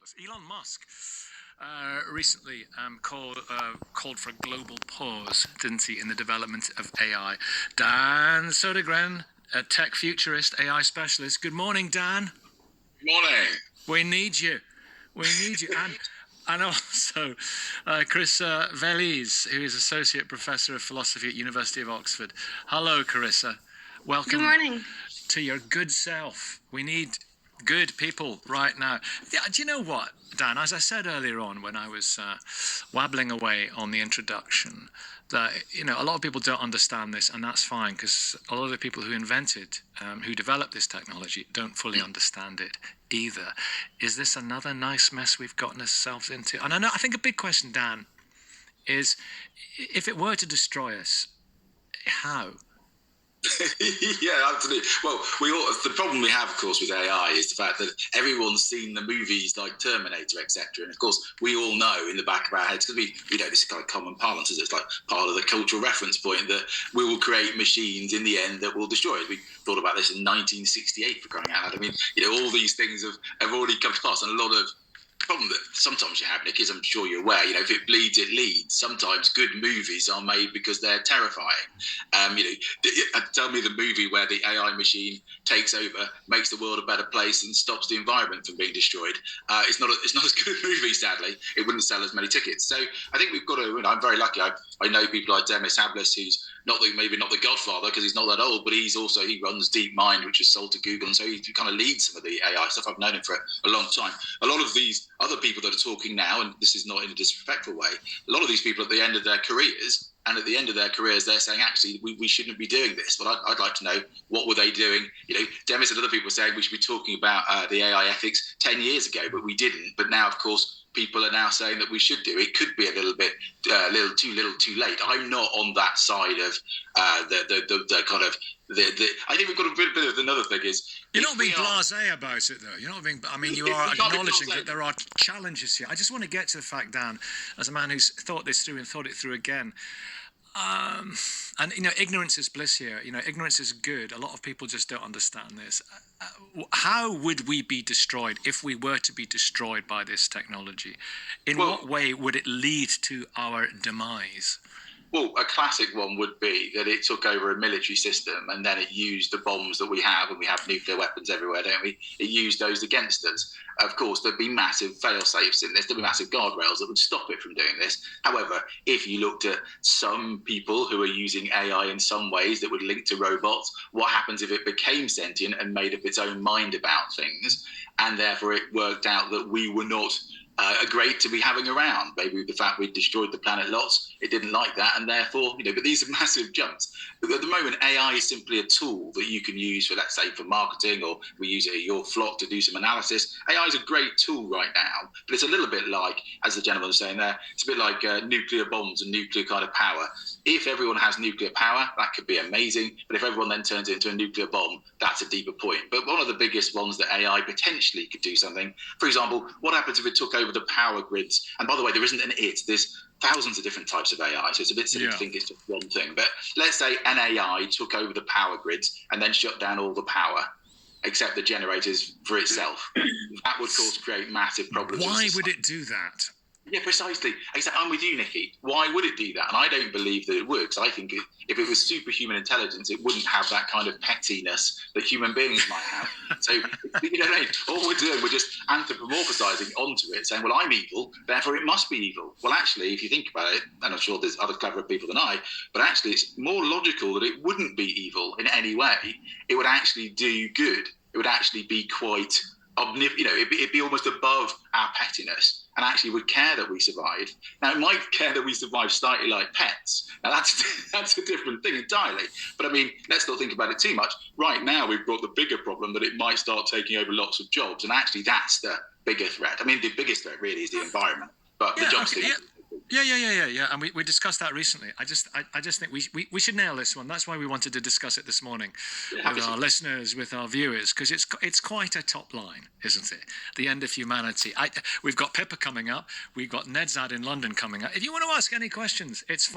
Elon Musk recently called for a global pause, didn't he, in the development of AI? Dan Sodergren, a tech futurist, AI specialist. Good morning, Dan. Morning. We need you. We need you. And also Carissa Veliz, who is Associate Professor of Philosophy at University of Oxford. Hello, Carissa. Welcome. Good morning. To your good self. We need good people right now. Yeah, do you know what, Dan? As I said earlier on when I was wabbling away on the introduction, that a lot of people don't understand this, and that's fine, because a lot of the people who who developed this technology, don't fully understand it either. Is this another nice mess we've gotten ourselves into? And I think a big question, Dan, is if it were to destroy us, how? Yeah, absolutely. Well, the problem we have, of course, with AI is the fact that everyone's seen the movies like Terminator, etc. And of course, we all know in the back of our heads, because this is kind of common parlance, it's like part of the cultural reference point, that we will create machines in the end that will destroy us. We thought about this in 1968, for crying out loud. I mean, all these things have already come to pass, and a lot of problem that sometimes you have, Nick, is I'm sure you're aware, if it bleeds, it leads. Sometimes good movies are made because they're terrifying. Tell me the movie where the AI machine takes over, makes the world a better place and stops the environment from being destroyed. It's not as good a movie, sadly. It wouldn't sell as many tickets. So I think we've got to, I'm very lucky. I know people like Demis Habblis, who's maybe not the godfather because he's not that old, but he runs DeepMind, which is sold to Google, and so he kind of leads some of the AI stuff. I've known him for a long time. A lot of these other people that are talking now, and this is not in a disrespectful way, a lot of these people at the end of their careers, they're saying, actually, we shouldn't be doing this. But I'd like to know, what were they doing? Demis and other people saying we should be talking about the AI ethics 10 years ago, but we didn't. But now, of course, people are now saying that we should do. It could be a little bit too late. I'm not on that side of the kind of I think we've got a bit of another thing is you're not being blasé about it though. You're not being. I mean, you are acknowledging that there are challenges here. I just want to get to the fact, Dan, as a man who's thought this through and thought it through again. And ignorance is bliss here. Ignorance is good. A lot of people just don't understand this. How would we be destroyed if we were to be destroyed by this technology? In what way would it lead to our demise? Well, a classic one would be that it took over a military system and then it used the bombs that we have, and we have nuclear weapons everywhere, don't we? It used those against us. Of course, there'd be massive fail-safes in this. There'd be massive guardrails that would stop it from doing this. However, if you looked at some people who are using AI in some ways that would link to robots, what happens if it became sentient and made up its own mind about things, and therefore it worked out that we were not great to be having around? Maybe the fact we destroyed the planet lots, it didn't like that, and therefore, but these are massive jumps. But at the moment, AI is simply a tool that you can use for, let's say, for marketing, or we use it at your flock to do some analysis. AI is a great tool right now, but it's a little bit like, as the gentleman was saying there, it's a bit like nuclear bombs and nuclear kind of power. If everyone has nuclear power, that could be amazing, but if everyone then turns it into a nuclear bomb, that's a deeper point. But one of the biggest ones that AI potentially could do something, for example, what happens if it took over the power grids? And by the way, there isn't an it, there's thousands of different types of AI, so it's a bit silly to think it's just one thing. But let's say an AI took over the power grids and then shut down all the power, except the generators for itself. That would create massive problems. Why would it do that? Yeah, precisely. I'm with you, Nicky. Why would it do that? And I don't believe that it would, because I think if it was superhuman intelligence, it wouldn't have that kind of pettiness that human beings might have. So, all we're doing, we're just anthropomorphizing onto it, saying, well, I'm evil, therefore it must be evil. Well, actually, if you think about it, and I'm sure there's other cleverer people than I, but actually it's more logical that it wouldn't be evil in any way. It would actually do good. It would actually be quite it'd be almost above our pettiness, and actually would care that we survive. Now, it might care that we survive slightly like pets. Now, that's a different thing entirely. But I mean, let's not think about it too much. Right now, we've got the bigger problem that it might start taking over lots of jobs, and actually that's the bigger threat. I mean, the biggest threat really is the environment, but the jobs thing. Yeah. And we discussed that recently. I just think we should nail this one. That's why we wanted to discuss it this morning with our listeners, with our viewers, because it's quite a top line, isn't it? The end of humanity. We've got Pippa coming up. We've got Nedzad in London coming up. If you want to ask any questions, it's fine.